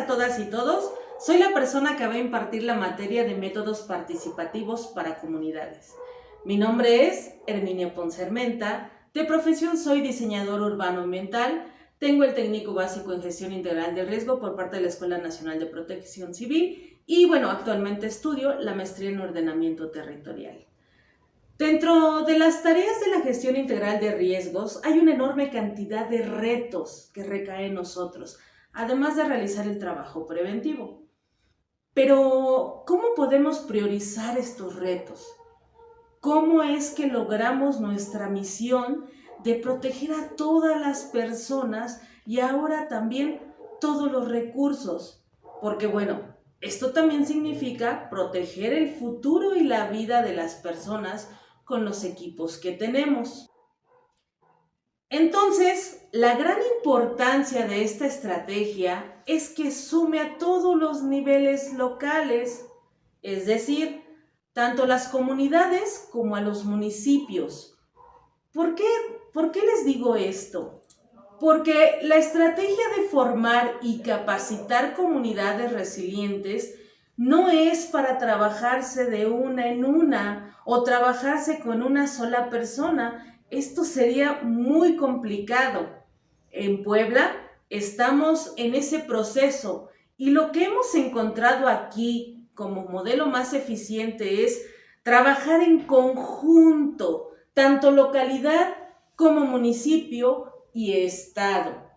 a todas y todos. Soy la persona que va a impartir la materia de métodos participativos para comunidades. Mi nombre es Herminia Ponce Armenta. De profesión soy diseñador urbano ambiental. Tengo el técnico básico en gestión integral del riesgo por parte de la Escuela Nacional de Protección Civil y actualmente estudio la maestría en ordenamiento territorial. Dentro de las tareas de la gestión integral de riesgos hay una enorme cantidad de retos que recaen en nosotros, además de realizar el trabajo preventivo. Pero, ¿cómo podemos priorizar estos retos? ¿Cómo es que logramos nuestra misión de proteger a todas las personas y ahora también todos los recursos? Porque esto también significa proteger el futuro y la vida de las personas con los equipos que tenemos. Entonces, la gran importancia de esta estrategia es que sume a todos los niveles locales, es decir, tanto las comunidades como a los municipios. ¿Por qué les digo esto? Porque la estrategia de formar y capacitar comunidades resilientes no es para trabajarse de una en una o trabajarse con una sola persona. Esto sería muy complicado. En Puebla estamos en ese proceso y lo que hemos encontrado aquí como modelo más eficiente es trabajar en conjunto, tanto localidad como municipio y Estado.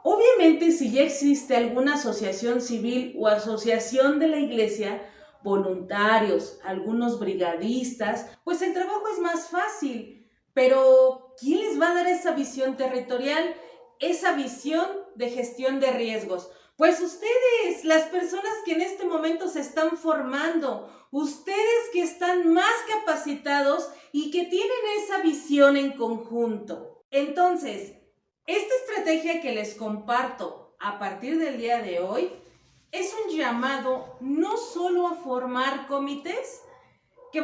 Obviamente, si ya existe alguna asociación civil o asociación de la iglesia, voluntarios, algunos brigadistas, pues el trabajo es más fácil. Pero, ¿quién les va a dar esa visión territorial, esa visión de gestión de riesgos? Pues ustedes, las personas que en este momento se están formando, ustedes que están más capacitados y que tienen esa visión en conjunto. Entonces, esta estrategia que les comparto a partir del día de hoy es un llamado no solo a formar comités, que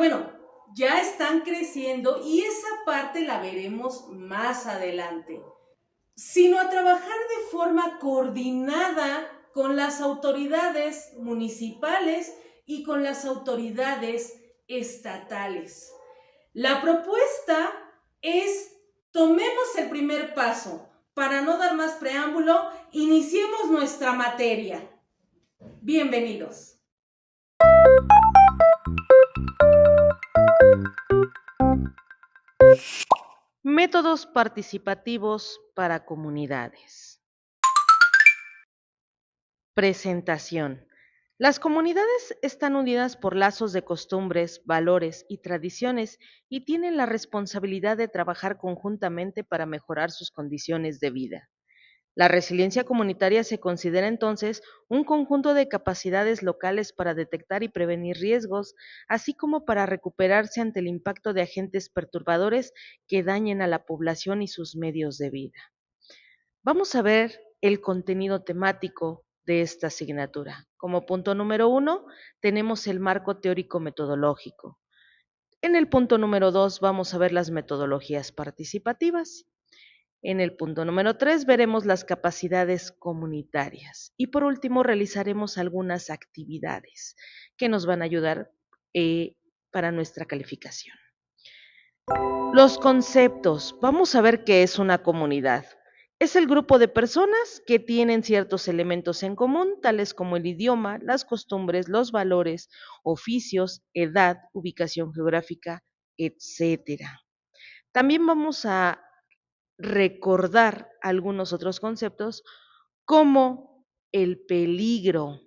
ya están creciendo y esa parte la veremos más adelante, sino a trabajar de forma coordinada con las autoridades municipales y con las autoridades estatales. La propuesta es: tomemos el primer paso. Para no dar más preámbulo, iniciemos nuestra materia. Bienvenidos. Métodos participativos para comunidades. Presentación. Las comunidades están unidas por lazos de costumbres, valores y tradiciones y tienen la responsabilidad de trabajar conjuntamente para mejorar sus condiciones de vida. La resiliencia comunitaria se considera entonces un conjunto de capacidades locales para detectar y prevenir riesgos, así como para recuperarse ante el impacto de agentes perturbadores que dañen a la población y sus medios de vida. Vamos a ver el contenido temático de esta asignatura. Como punto número 1, tenemos el marco teórico metodológico. En el punto número 2 vamos a ver las metodologías participativas. En el punto número 3 veremos las capacidades comunitarias. Y por último realizaremos algunas actividades que nos van a ayudar para nuestra calificación. Los conceptos. Vamos a ver qué es una comunidad. Es el grupo de personas que tienen ciertos elementos en común, tales como el idioma, las costumbres, los valores, oficios, edad, ubicación geográfica, etcétera. También vamos a recordar algunos otros conceptos como el peligro.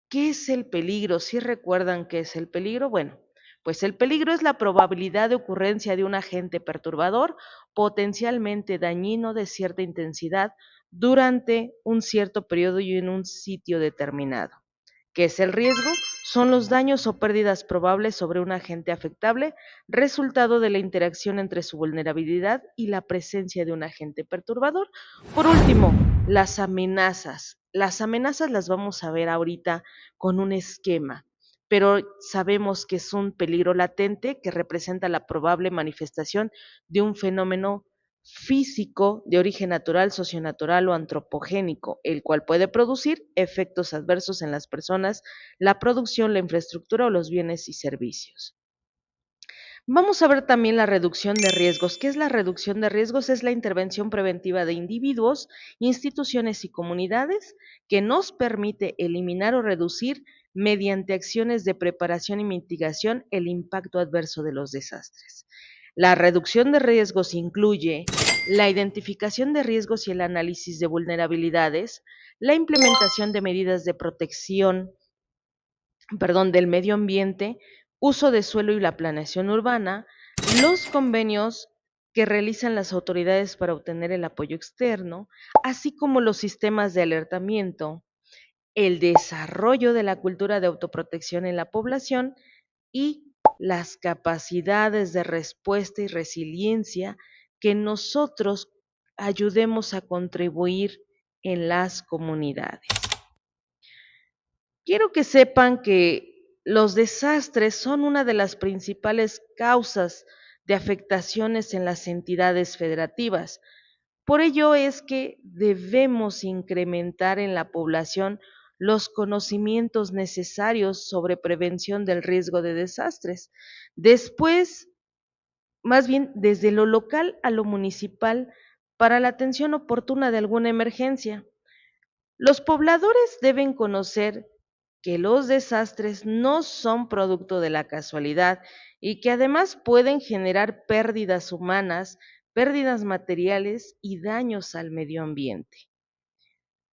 ¿Qué es el peligro? ¿Sí recuerdan qué es el peligro? Bueno, pues el peligro es la probabilidad de ocurrencia de un agente perturbador potencialmente dañino de cierta intensidad durante un cierto periodo y en un sitio determinado. ¿Qué es el riesgo? Son los daños o pérdidas probables sobre un agente afectable, resultado de la interacción entre su vulnerabilidad y la presencia de un agente perturbador. Por último, las amenazas. Las amenazas las vamos a ver ahorita con un esquema, pero sabemos que es un peligro latente que representa la probable manifestación de un fenómeno físico de origen natural, socionatural o antropogénico, el cual puede producir efectos adversos en las personas, la producción, la infraestructura o los bienes y servicios. Vamos a ver también la reducción de riesgos. ¿Qué es la reducción de riesgos? Es la intervención preventiva de individuos, instituciones y comunidades que nos permite eliminar o reducir mediante acciones de preparación y mitigación el impacto adverso de los desastres. La reducción de riesgos incluye la identificación de riesgos y el análisis de vulnerabilidades, la implementación de medidas de protección, del medio ambiente, uso de suelo y la planeación urbana, los convenios que realizan las autoridades para obtener el apoyo externo, así como los sistemas de alertamiento, el desarrollo de la cultura de autoprotección en la población y las capacidades de respuesta y resiliencia que nosotros ayudemos a contribuir en las comunidades. Quiero que sepan que los desastres son una de las principales causas de afectaciones en las entidades federativas. Por ello es que debemos incrementar en la población los conocimientos necesarios sobre prevención del riesgo de desastres. Después, más bien desde lo local a lo municipal, para la atención oportuna de alguna emergencia. Los pobladores deben conocer que los desastres no son producto de la casualidad y que además pueden generar pérdidas humanas, pérdidas materiales y daños al medio ambiente.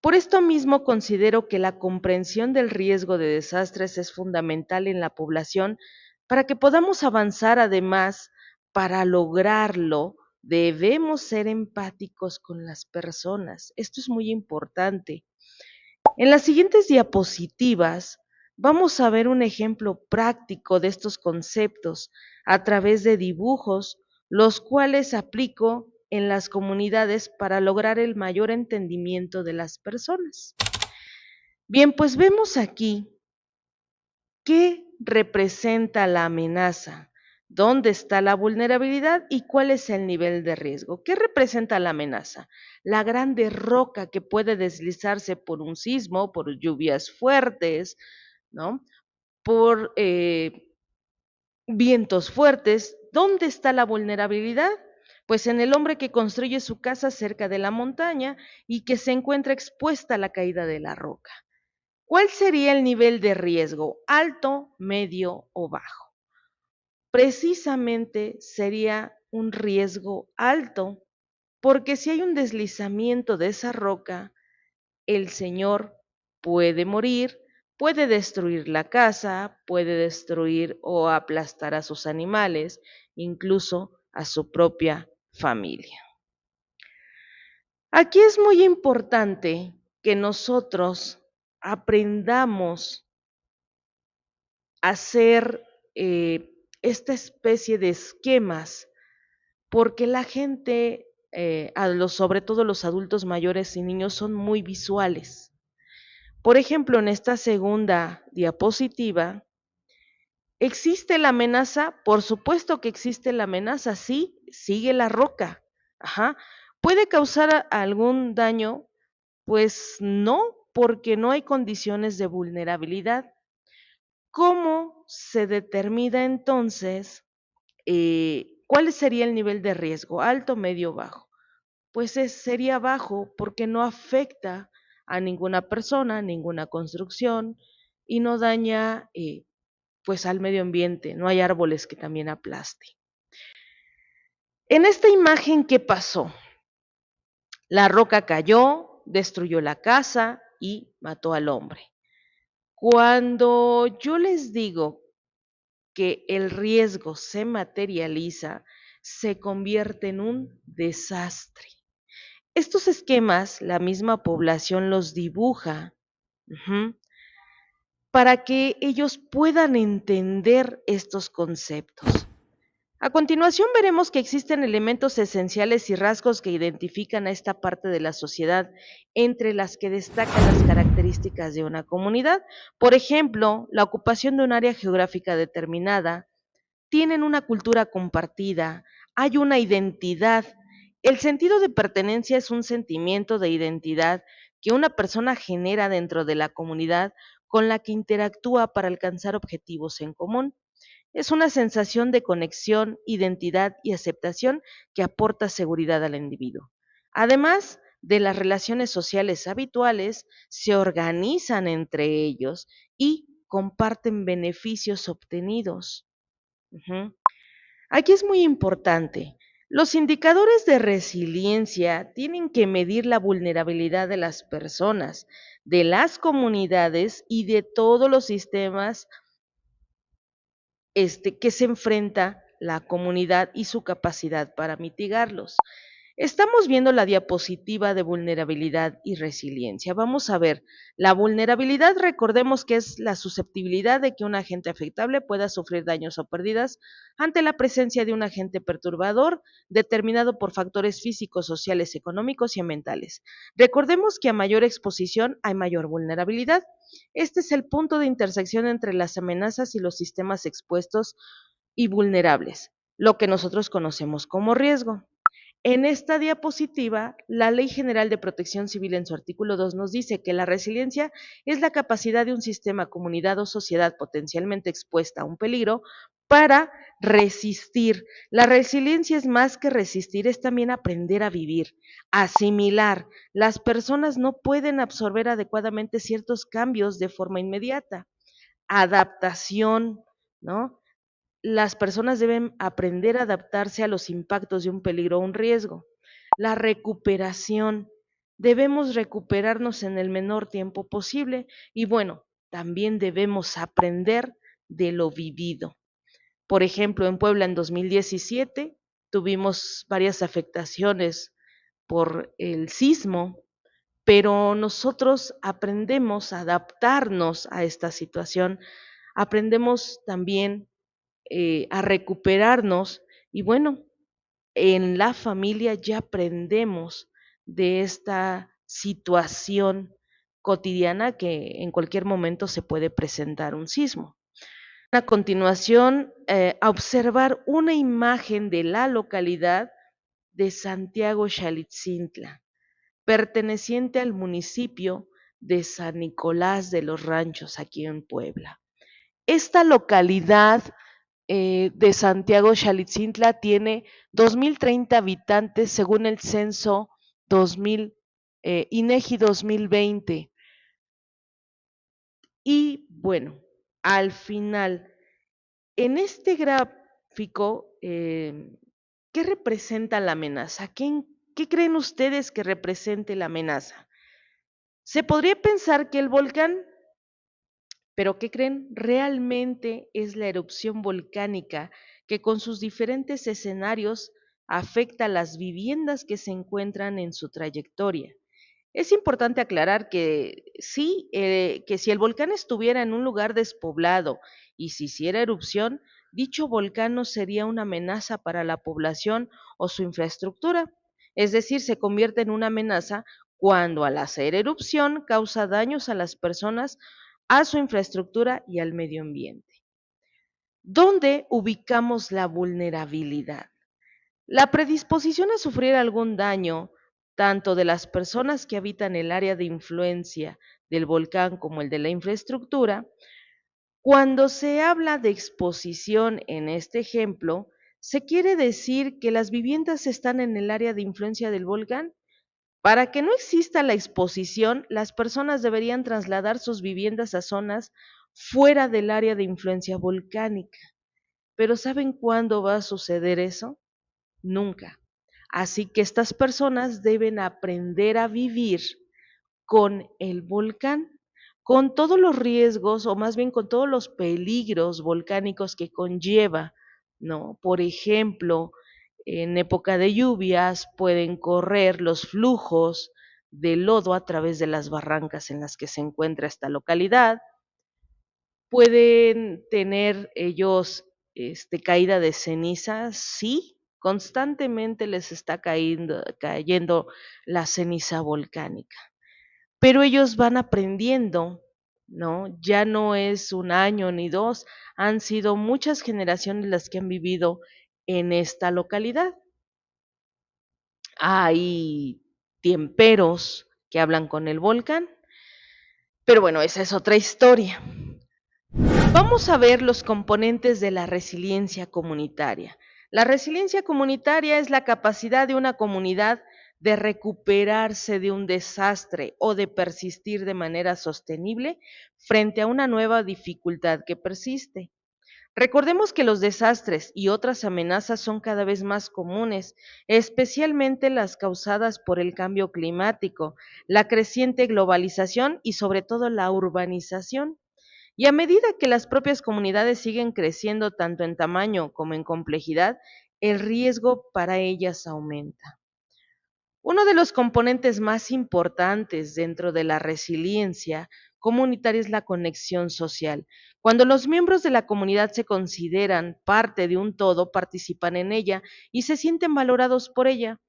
Por esto mismo considero que la comprensión del riesgo de desastres es fundamental en la población para que podamos avanzar. Además, para lograrlo, debemos ser empáticos con las personas. Esto es muy importante. En las siguientes diapositivas vamos a ver un ejemplo práctico de estos conceptos a través de dibujos, los cuales aplico en las comunidades para lograr el mayor entendimiento de las personas. Bien, pues vemos aquí qué representa la amenaza, dónde está la vulnerabilidad y cuál es el nivel de riesgo. ¿Qué representa la amenaza? La grande roca que puede deslizarse por un sismo, por lluvias fuertes, ¿no? Por vientos fuertes. ¿Dónde está la vulnerabilidad? Pues en el hombre que construye su casa cerca de la montaña y que se encuentra expuesta a la caída de la roca. ¿Cuál sería el nivel de riesgo? ¿Alto, medio o bajo? Precisamente sería un riesgo alto, porque si hay un deslizamiento de esa roca, el señor puede morir, puede destruir la casa, puede destruir o aplastar a sus animales, incluso a su propia familia. Aquí es muy importante que nosotros aprendamos a hacer esta especie de esquemas, porque la gente, sobre todo los adultos mayores y niños, son muy visuales. Por ejemplo, en esta segunda diapositiva, ¿existe la amenaza? Por supuesto que existe la amenaza, sí, sigue la roca. Ajá. ¿Puede causar algún daño? Pues no, porque no hay condiciones de vulnerabilidad. ¿Cómo se determina entonces cuál sería el nivel de riesgo? ¿Alto, medio, bajo? Pues sería bajo porque no afecta a ninguna persona, ninguna construcción y no daña pues al medio ambiente, no hay árboles que también aplaste. En esta imagen, ¿qué pasó? La roca cayó, destruyó la casa y mató al hombre. Cuando yo les digo que el riesgo se materializa, se convierte en un desastre. Estos esquemas, la misma población los dibuja para que ellos puedan entender estos conceptos. A continuación veremos que existen elementos esenciales y rasgos que identifican a esta parte de la sociedad, entre las que destacan las características de una comunidad. Por ejemplo, la ocupación de un área geográfica determinada, tienen una cultura compartida, hay una identidad El sentido de pertenencia es un sentimiento de identidad que una persona genera dentro de la comunidad con la que interactúa para alcanzar objetivos en común. Es una sensación de conexión, identidad y aceptación que aporta seguridad al individuo. Además de las relaciones sociales habituales, se organizan entre ellos y comparten beneficios obtenidos. Ujú. Aquí es muy importante. Los indicadores de resiliencia tienen que medir la vulnerabilidad de las personas, de las comunidades y de todos los sistemas que se enfrenta la comunidad y su capacidad para mitigarlos. Estamos viendo la diapositiva de vulnerabilidad y resiliencia. Vamos a ver, la vulnerabilidad, recordemos que es la susceptibilidad de que un agente afectable pueda sufrir daños o pérdidas ante la presencia de un agente perturbador determinado por factores físicos, sociales, económicos y ambientales. Recordemos que a mayor exposición hay mayor vulnerabilidad. Este es el punto de intersección entre las amenazas y los sistemas expuestos y vulnerables, lo que nosotros conocemos como riesgo. En esta diapositiva, la Ley General de Protección Civil en su artículo 2 nos dice que la resiliencia es la capacidad de un sistema, comunidad o sociedad potencialmente expuesta a un peligro para resistir. La resiliencia es más que resistir, es también aprender a vivir, asimilar. Las personas no pueden absorber adecuadamente ciertos cambios de forma inmediata. Adaptación, ¿no? Las personas deben aprender a adaptarse a los impactos de un peligro o un riesgo. La recuperación. Debemos recuperarnos en el menor tiempo posible y bueno, también debemos aprender de lo vivido. Por ejemplo, en Puebla en 2017 tuvimos varias afectaciones por el sismo, pero nosotros aprendemos a adaptarnos a esta situación, aprendemos también a recuperarnos y bueno, en la familia ya aprendemos de esta situación cotidiana que en cualquier momento se puede presentar un sismo. A continuación, a observar una imagen de la localidad de Santiago Xalitzintla, perteneciente al municipio de San Nicolás de los Ranchos, aquí en Puebla. Esta localidad de Santiago Xalitzintla tiene 2030 habitantes según el censo 2000, INEGI 2020. Y bueno, al final, en este gráfico, ¿qué representa la amenaza? ¿Qué creen ustedes que represente la amenaza? Se podría pensar que el volcán, pero ¿qué creen? Realmente es la erupción volcánica que con sus diferentes escenarios afecta a las viviendas que se encuentran en su trayectoria. Es importante aclarar que sí, que si el volcán estuviera en un lugar despoblado y se hiciera erupción, dicho volcán no sería una amenaza para la población o su infraestructura. Es decir, se convierte en una amenaza cuando al hacer erupción causa daños a las personas, a su infraestructura y al medio ambiente. ¿Dónde ubicamos la vulnerabilidad? La predisposición a sufrir algún daño, tanto de las personas que habitan el área de influencia del volcán como el de la infraestructura, cuando se habla de exposición en este ejemplo, se quiere decir que las viviendas están en el área de influencia del volcán. Para que no exista la exposición, las personas deberían trasladar sus viviendas a zonas fuera del área de influencia volcánica. Pero ¿saben cuándo va a suceder eso? Nunca. Así que estas personas deben aprender a vivir con el volcán, con todos los riesgos o más bien con todos los peligros volcánicos que conlleva, ¿no? Por ejemplo, en época de lluvias pueden correr los flujos de lodo a través de las barrancas en las que se encuentra esta localidad. Pueden tener ellos caída de ceniza, sí, constantemente les está cayendo la ceniza volcánica, pero ellos van aprendiendo, ¿no? Ya no es un año ni dos, han sido muchas generaciones las que han vivido en esta localidad. hay tiemperos que hablan con el volcán, pero bueno, esa es otra historia. Vamos a ver los componentes de la resiliencia comunitaria. La resiliencia comunitaria es la capacidad de una comunidad de recuperarse de un desastre o de persistir de manera sostenible frente a una nueva dificultad que persiste. Recordemos que los desastres y otras amenazas son cada vez más comunes, especialmente las causadas por el cambio climático, la creciente globalización y sobre todo la urbanización. Y a medida que las propias comunidades siguen creciendo tanto en tamaño como en complejidad, el riesgo para ellas aumenta. Uno de los componentes más importantes dentro de la resiliencia comunitaria es la conexión social. Cuando los miembros de la comunidad se consideran parte de un todo, participan en ella y se sienten valorados por ella.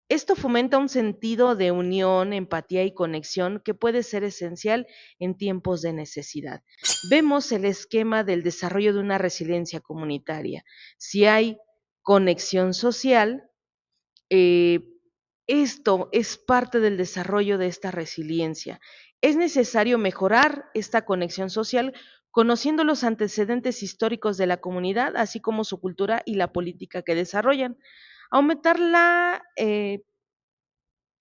Esto fomenta un sentido de unión, empatía y conexión que puede ser esencial en tiempos de necesidad. Vemos el esquema del desarrollo de una resiliencia comunitaria. Si hay conexión social, eh, esto es parte del desarrollo de esta resiliencia. Es necesario mejorar esta conexión social conociendo los antecedentes históricos de la comunidad, así como su cultura y la política que desarrollan. Aumentar la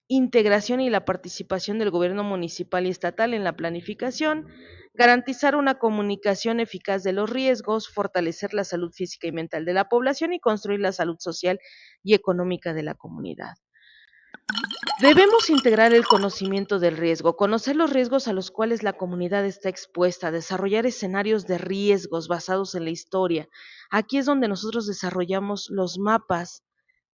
integración y la participación del gobierno municipal y estatal en la planificación, garantizar una comunicación eficaz de los riesgos, fortalecer la salud física y mental de la población y construir la salud social y económica de la comunidad. Debemos integrar el conocimiento del riesgo, conocer los riesgos a los cuales la comunidad está expuesta, desarrollar escenarios de riesgos basados en la historia. Aquí es donde nosotros desarrollamos los mapas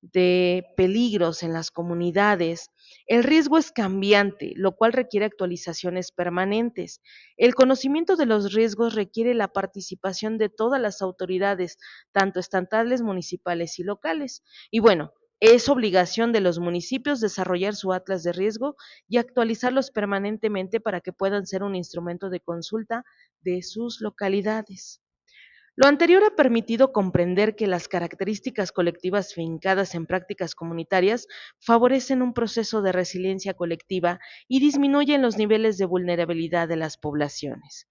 de peligros en las comunidades. El riesgo es cambiante, lo cual requiere actualizaciones permanentes. El conocimiento de los riesgos requiere la participación de todas las autoridades, tanto estatales, municipales y locales. Y bueno, es obligación de los municipios desarrollar su atlas de riesgo y actualizarlos permanentemente para que puedan ser un instrumento de consulta de sus localidades. Lo anterior ha permitido comprender que las características colectivas fincadas en prácticas comunitarias favorecen un proceso de resiliencia colectiva y disminuyen los niveles de vulnerabilidad de las poblaciones.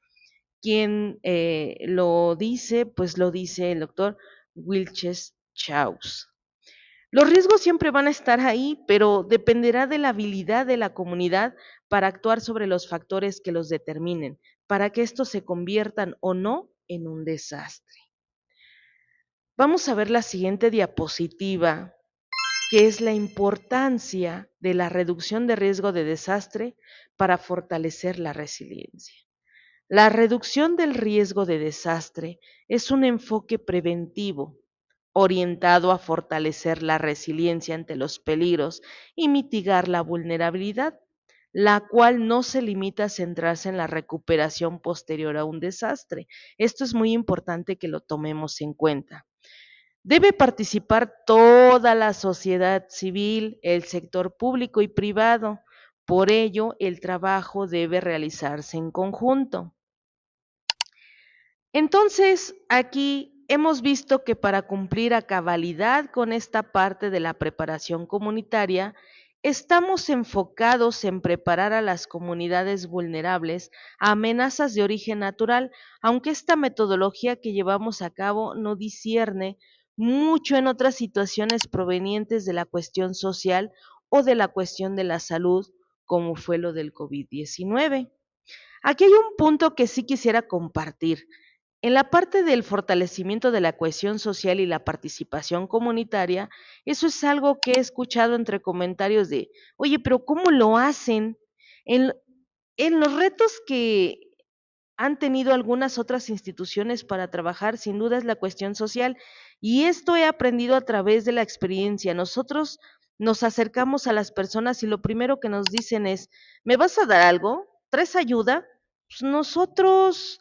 Quien lo dice, pues lo dice el doctor Wilches Chaus. Los riesgos siempre van a estar ahí, pero dependerá de la habilidad de la comunidad para actuar sobre los factores que los determinen, para que estos se conviertan o no en un desastre. Vamos a ver la siguiente diapositiva, que es la importancia de la reducción de riesgo de desastre para fortalecer la resiliencia. La reducción del riesgo de desastre es un enfoque preventivo orientado a fortalecer la resiliencia ante los peligros y mitigar la vulnerabilidad, la cual no se limita a centrarse en la recuperación posterior a un desastre. Esto es muy importante que lo tomemos en cuenta. Debe participar toda la sociedad civil, el sector público y privado. Por ello, el trabajo debe realizarse en conjunto. Entonces, aquí hemos visto que para cumplir a cabalidad con esta parte de la preparación comunitaria, estamos enfocados en preparar a las comunidades vulnerables a amenazas de origen natural, aunque esta metodología que llevamos a cabo no discierne mucho en otras situaciones provenientes de la cuestión social o de la cuestión de la salud, como fue lo del COVID-19. Aquí hay un punto que sí quisiera compartir. En la parte del fortalecimiento de la cohesión social y la participación comunitaria, eso es algo que he escuchado entre comentarios de, oye, pero ¿cómo lo hacen? En, en los retos que han tenido algunas otras instituciones para trabajar, sin duda es la cuestión social, y esto he aprendido a través de la experiencia. Nosotros nos acercamos a las personas y lo primero que nos dicen es, ¿me vas a dar algo? ¿Traes ayuda? Pues nosotros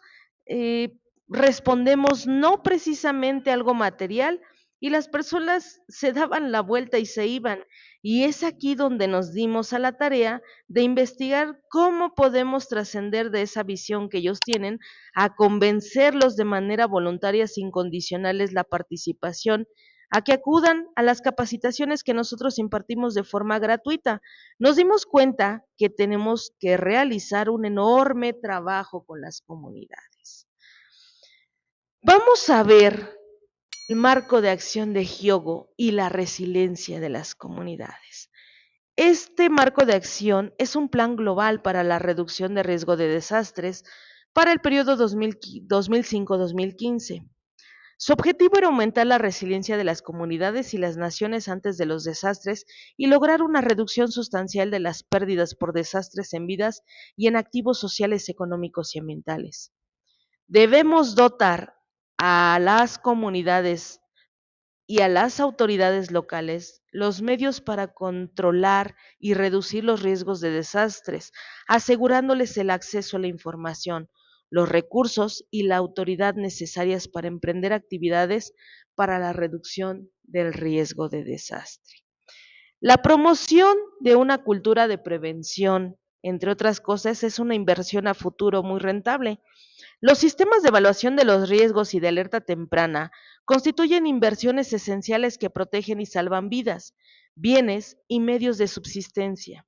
respondemos no precisamente algo material y las personas se daban la vuelta y se iban. Y es aquí donde nos dimos a la tarea de investigar cómo podemos trascender de esa visión que ellos tienen a convencerlos de manera voluntaria sin condicionales la participación a que acudan a las capacitaciones que nosotros impartimos de forma gratuita. Nos dimos cuenta que tenemos que realizar un enorme trabajo con las comunidades. Vamos a ver el marco de acción de Hyogo y la resiliencia de las comunidades. Este marco de acción es un plan global para la reducción de riesgo de desastres para el periodo 2005-2015. Su objetivo era aumentar la resiliencia de las comunidades y las naciones antes de los desastres y lograr una reducción sustancial de las pérdidas por desastres en vidas y en activos sociales, económicos y ambientales. Debemos dotar a las comunidades y a las autoridades locales los medios para controlar y reducir los riesgos de desastres, asegurándoles el acceso a la información, los recursos y la autoridad necesarias para emprender actividades para la reducción del riesgo de desastre. La promoción de una cultura de prevención, entre otras cosas, es una inversión a futuro muy rentable. Los sistemas de evaluación de los riesgos y de alerta temprana constituyen inversiones esenciales que protegen y salvan vidas, bienes y medios de subsistencia.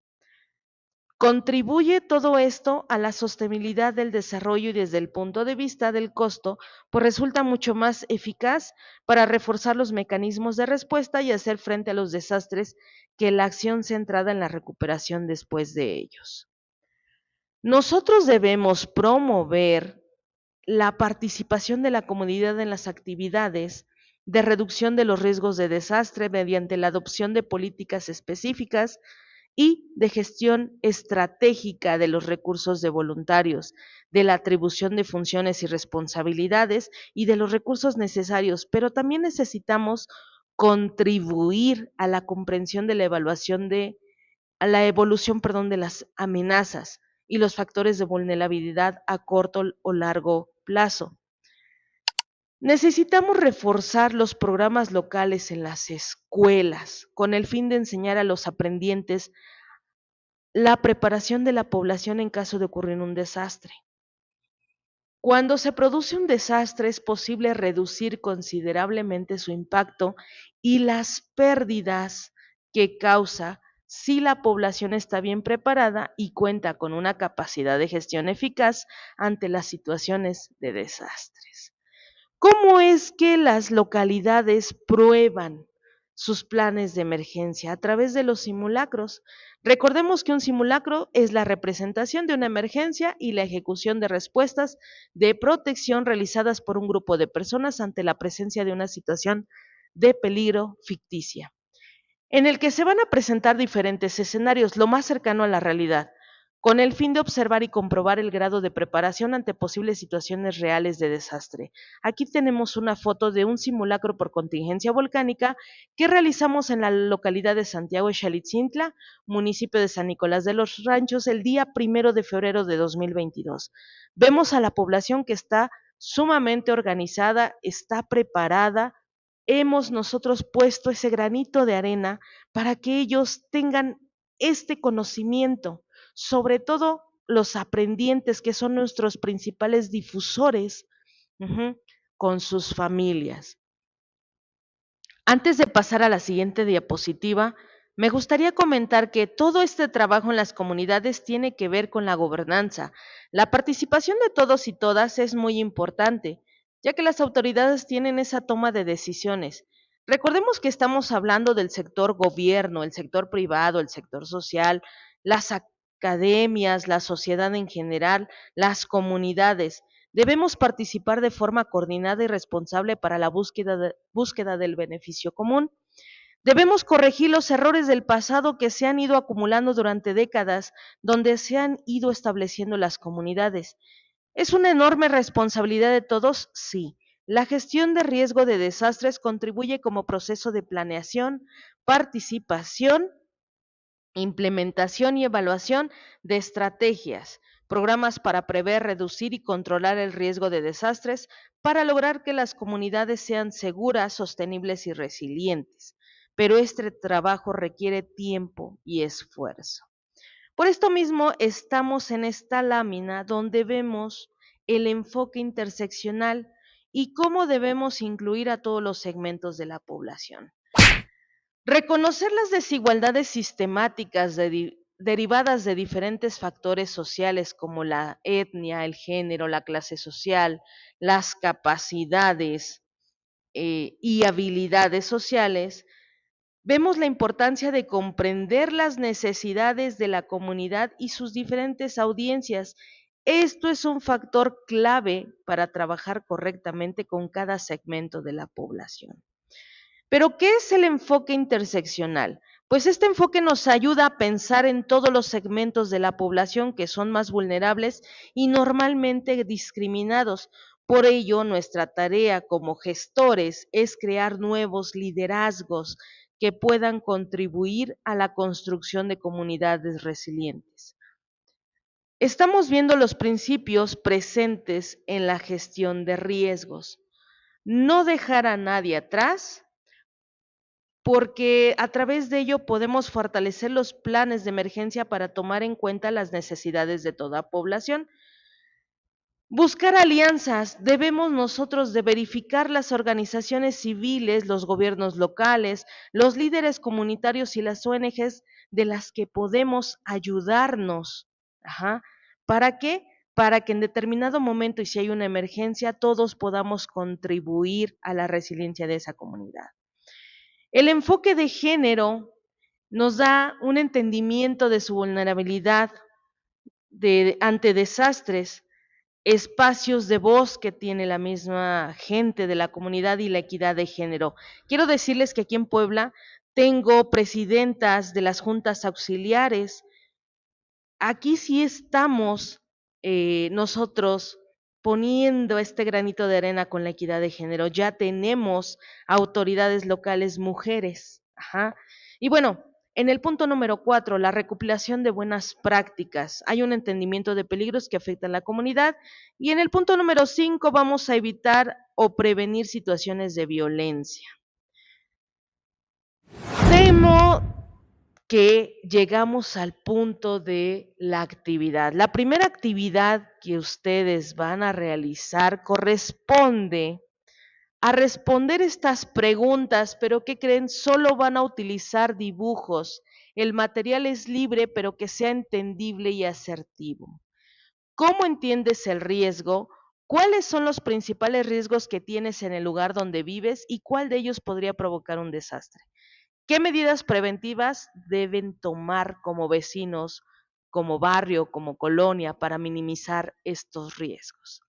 Contribuye todo esto a la sostenibilidad del desarrollo y desde el punto de vista del costo, pues resulta mucho más eficaz para reforzar los mecanismos de respuesta y hacer frente a los desastres que la acción centrada en la recuperación después de ellos. Nosotros debemos promover la participación de la comunidad en las actividades de reducción de los riesgos de desastre mediante la adopción de políticas específicas y de gestión estratégica de los recursos de voluntarios, de la atribución de funciones y responsabilidades y de los recursos necesarios, pero también necesitamos contribuir a la comprensión de la evaluación a la evolución, de las amenazas y los factores de vulnerabilidad a corto o largo plazo. Necesitamos reforzar los programas locales en las escuelas con el fin de enseñar a los aprendientes la preparación de la población en caso de ocurrir un desastre. Cuando se produce un desastre es posible reducir considerablemente su impacto y las pérdidas que causa si la población está bien preparada y cuenta con una capacidad de gestión eficaz ante las situaciones de desastres. ¿Cómo es que las localidades prueban sus planes de emergencia? A través de los simulacros. Recordemos que un simulacro es la representación de una emergencia y la ejecución de respuestas de protección realizadas por un grupo de personas ante la presencia de una situación de peligro ficticia, en el que se van a presentar diferentes escenarios, lo más cercano a la realidad, con el fin de observar y comprobar el grado de preparación ante posibles situaciones reales de desastre. Aquí tenemos una foto de un simulacro por contingencia volcánica que realizamos en la localidad de Santiago de Xalitzintla, municipio de San Nicolás de los Ranchos, el día 1 de febrero de 2022. Vemos a la población que está sumamente organizada, está preparada. Hemos nosotros puesto ese granito de arena para que ellos tengan este conocimiento, sobre todo los aprendientes que son nuestros principales difusores, con sus familias. Antes de pasar a la siguiente diapositiva, me gustaría comentar que todo este trabajo en las comunidades tiene que ver con la gobernanza. La participación de todos y todas es muy importante, ya que las autoridades tienen esa toma de decisiones. Recordemos que estamos hablando del sector gobierno, el sector privado, el sector social, las academias, la sociedad en general, las comunidades. Debemos participar de forma coordinada y responsable para la búsqueda del beneficio común. Debemos corregir los errores del pasado que se han ido acumulando durante décadas, donde se han ido estableciendo las comunidades. ¿Es una enorme responsabilidad de todos? Sí. La gestión de riesgo de desastres contribuye como proceso de planeación, participación, implementación y evaluación de estrategias, programas para prever, reducir y controlar el riesgo de desastres para lograr que las comunidades sean seguras, sostenibles y resilientes. Pero este trabajo requiere tiempo y esfuerzo. Por esto mismo estamos en esta lámina donde vemos el enfoque interseccional y cómo debemos incluir a todos los segmentos de la población. Reconocer las desigualdades sistemáticas derivadas de diferentes factores sociales como la etnia, el género, la clase social, las capacidades y habilidades sociales, vemos la importancia de comprender las necesidades de la comunidad y sus diferentes audiencias. Esto es un factor clave para trabajar correctamente con cada segmento de la población. Pero, ¿qué es el enfoque interseccional? Pues este enfoque nos ayuda a pensar en todos los segmentos de la población que son más vulnerables y normalmente discriminados. Por ello, nuestra tarea como gestores es crear nuevos liderazgos que puedan contribuir a la construcción de comunidades resilientes. Estamos viendo los principios presentes en la gestión de riesgos. No dejar a nadie atrás, porque a través de ello podemos fortalecer los planes de emergencia para tomar en cuenta las necesidades de toda población. Buscar alianzas, debemos nosotros de verificar las organizaciones civiles, los gobiernos locales, los líderes comunitarios y las ONGs de las que podemos ayudarnos. Ajá. ¿Para qué? Para que en determinado momento y si hay una emergencia, todos podamos contribuir a la resiliencia de esa comunidad. El enfoque de género nos da un entendimiento de su vulnerabilidad ante desastres, espacios de voz que tiene la misma gente de la comunidad y la equidad de género. Quiero decirles que aquí en Puebla tengo presidentas de las juntas auxiliares. Aquí sí estamos nosotros poniendo este granito de arena con la equidad de género. Ya tenemos autoridades locales mujeres. Ajá. Y bueno, en el punto número 4, la recopilación de buenas prácticas. Hay un entendimiento de peligros que afectan a la comunidad. Y en el punto número 5, vamos a evitar o prevenir situaciones de violencia. Temo que llegamos al punto de la actividad. La primera actividad que ustedes van a realizar corresponde a responder estas preguntas, pero ¿qué creen? Solo van a utilizar dibujos. El material es libre, pero que sea entendible y asertivo. ¿Cómo entiendes el riesgo? ¿Cuáles son los principales riesgos que tienes en el lugar donde vives y cuál de ellos podría provocar un desastre? ¿Qué medidas preventivas deben tomar como vecinos, como barrio, como colonia para minimizar estos riesgos?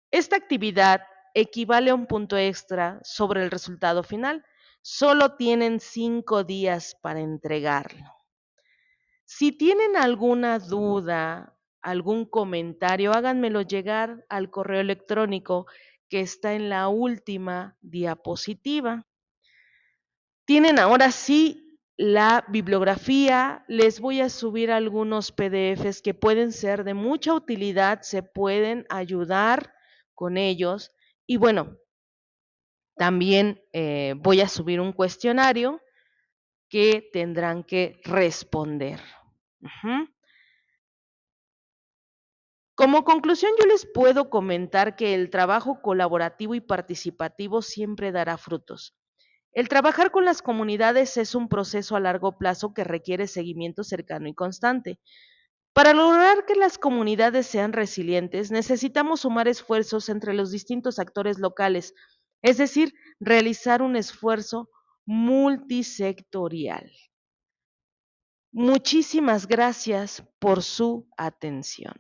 Esta actividad equivale a un punto extra sobre el resultado final. Solo tienen 5 días para entregarlo. Si tienen alguna duda, algún comentario, háganmelo llegar al correo electrónico que está en la última diapositiva. Tienen ahora sí la bibliografía, les voy a subir algunos PDFs que pueden ser de mucha utilidad, se pueden ayudar con ellos. Y bueno, también voy a subir un cuestionario que tendrán que responder. Como conclusión, yo les puedo comentar que el trabajo colaborativo y participativo siempre dará frutos. El trabajar con las comunidades es un proceso a largo plazo que requiere seguimiento cercano y constante. Para lograr que las comunidades sean resilientes, necesitamos sumar esfuerzos entre los distintos actores locales, es decir, realizar un esfuerzo multisectorial. Muchísimas gracias por su atención.